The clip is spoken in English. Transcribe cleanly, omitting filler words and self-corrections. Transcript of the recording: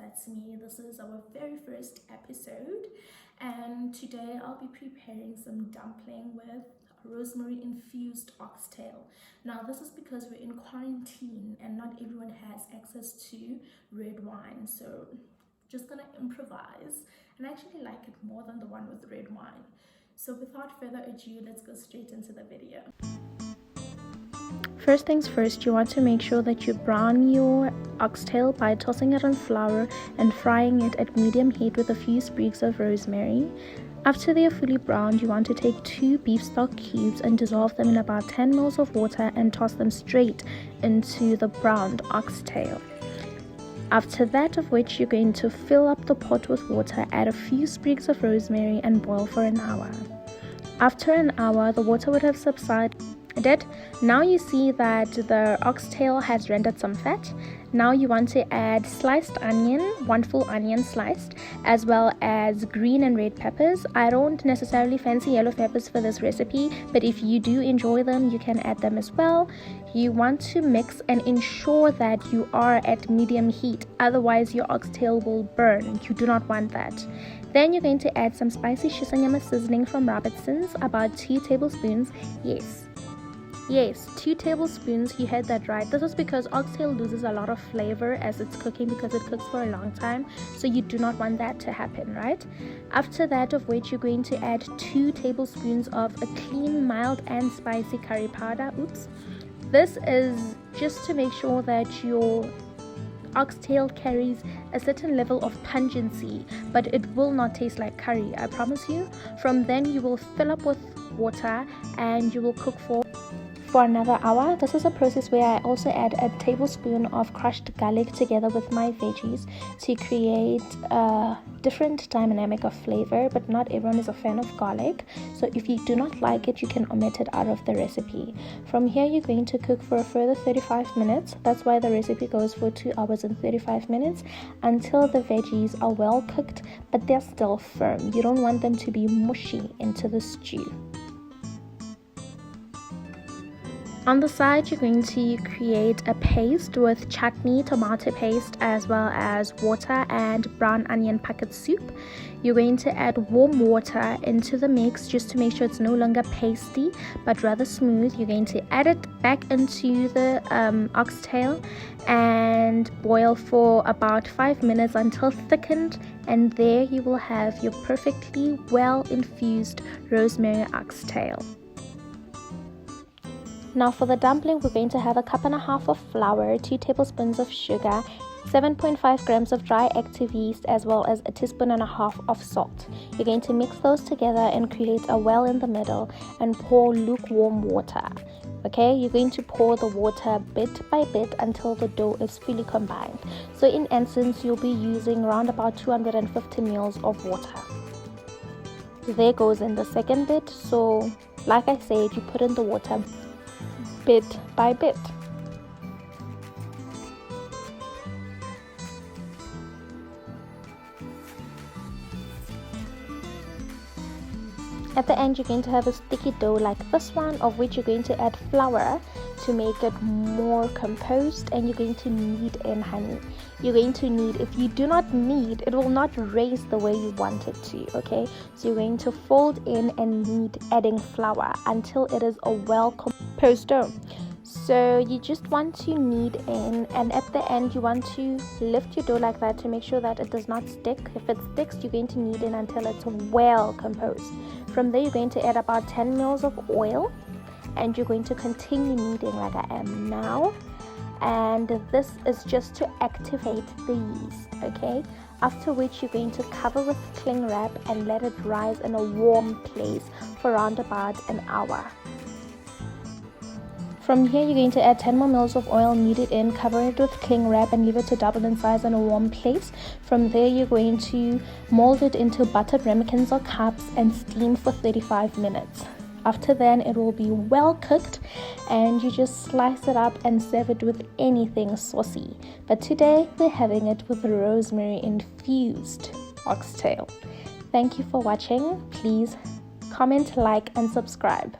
that's me. This is our very first episode, and today I'll be preparing some dumpling with rosemary infused oxtail. Now this is because we're in quarantine and not everyone has access to red wine, so just gonna improvise, and I actually like it more than the one with red wine. So without further ado, let's go straight into the video. First things first, you want to make sure that you brown your oxtail by tossing it on flour and frying it at medium heat with a few sprigs of rosemary. After they are fully browned, you want to take 2 beef stock cubes and dissolve them in about 10 ml of water and toss them straight into the browned oxtail. After that of which you're going to fill up the pot with water, add a few sprigs of rosemary and boil for an hour. After an hour, the water would have subsided. Now you see that the oxtail has rendered some fat. Now you want to add sliced onion, 1 full onion sliced, as well as green and red peppers. I don't necessarily fancy yellow peppers for this recipe, but if you do enjoy them, you can add them as well. You want to mix and ensure that you are at medium heat, otherwise your oxtail will burn. You do not want that. Then you're going to add some spicy shisanyama seasoning from Robertson's, about 2 tablespoons. Yes, 2 tablespoons, you heard that right. This is because oxtail loses a lot of flavor as it's cooking because it cooks for a long time, so you do not want that to happen, right? After that of which you're going to add 2 tablespoons of a clean, mild and spicy curry powder. This is just to make sure that your oxtail carries a certain level of pungency, but it will not taste like curry, I promise you. From then you will fill up with water and you will cook for another hour. This is a process where I also add a tablespoon of crushed garlic together with my veggies to create a different dynamic of flavor, but not everyone is a fan of garlic, so if you do not like it, you can omit it out of the recipe. From here you're going to cook for a further 35 minutes. That's why the recipe goes for 2 hours and 35 minutes, until the veggies are well cooked but they're still firm. You don't want them to be mushy into the stew. On the side, you're going to create a paste with chutney, tomato paste, as well as water and brown onion packet soup. You're going to add warm water into the mix just to make sure it's no longer pasty but rather smooth. You're going to add it back into the oxtail and boil for about 5 minutes until thickened, and there you will have your perfectly well infused rosemary oxtail. Now for the dumpling, we're going to have a 1.5 cups of flour, 2 tablespoons of sugar, 7.5 grams of dry active yeast, as well as a 1.5 teaspoons of salt. You're going to mix those together and create a well in the middle and pour lukewarm water. Okay, you're going to pour the water bit by bit until the dough is fully combined. So in essence, you'll be using around about 250 ml of water. There goes in the second bit. So like I said, you put in the water bit by bit. At the end, you're going to have a sticky dough like this one, of which you're going to add flour to make it more composed, and you're going to knead in honey. You're going to knead. If you do not knead, it will not raise the way you want it to, okay? So you're going to fold in and knead, adding flour until it is a well composed dough. So you just want to knead in, and at the end you want to lift your dough like that to make sure that it does not stick. If it sticks, you're going to knead in until it's well composed. From there, you're going to add about 10 ml of oil, and you're going to continue kneading like I am now. And this is just to activate the yeast, okay? After which you're going to cover with cling wrap and let it rise in a warm place for around about an hour. From here, you're going to add 10 more ml of oil, knead it in, cover it with cling wrap and leave it to double in size in a warm place. From there, you're going to mold it into buttered ramekins or cups and steam for 35 minutes. After then, it will be well cooked, and you just slice it up and serve it with anything saucy. But today, we're having it with rosemary infused oxtail. Thank you for watching. Please comment, like and subscribe.